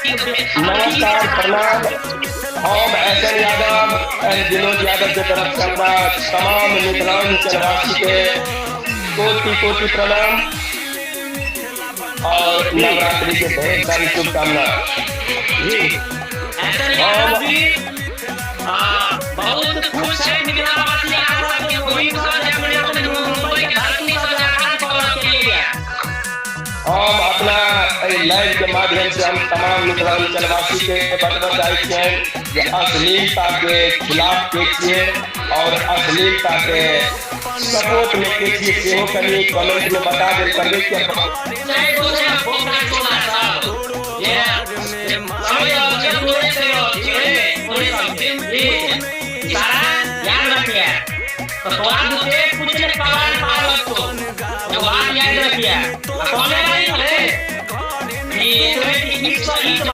नमस्कार प्रणाम। हम एसएन यादव विनोद यादव के तरफ से तमाम मिथिलांचलवासी के कोटि कोटि प्रणाम और नवरात्रि के ढेर सारी शुभकामना। बहुत खुश है मिथिलावासी आपके वही मुंबई के धरती पर आगाज पहुंच गया। हम अपना लाइव के माध्यम से हम तमाम मिथिलांचलवासी के बतबा चाहते हैं कि अश्लीलता के खिलाफ देखिए और अश्लीलता के सपोर्ट में देखिए सेहो करिए। कमेंट में बता दे करिए कि कुछ ने सवाल पावत को जवाब याद रखिए।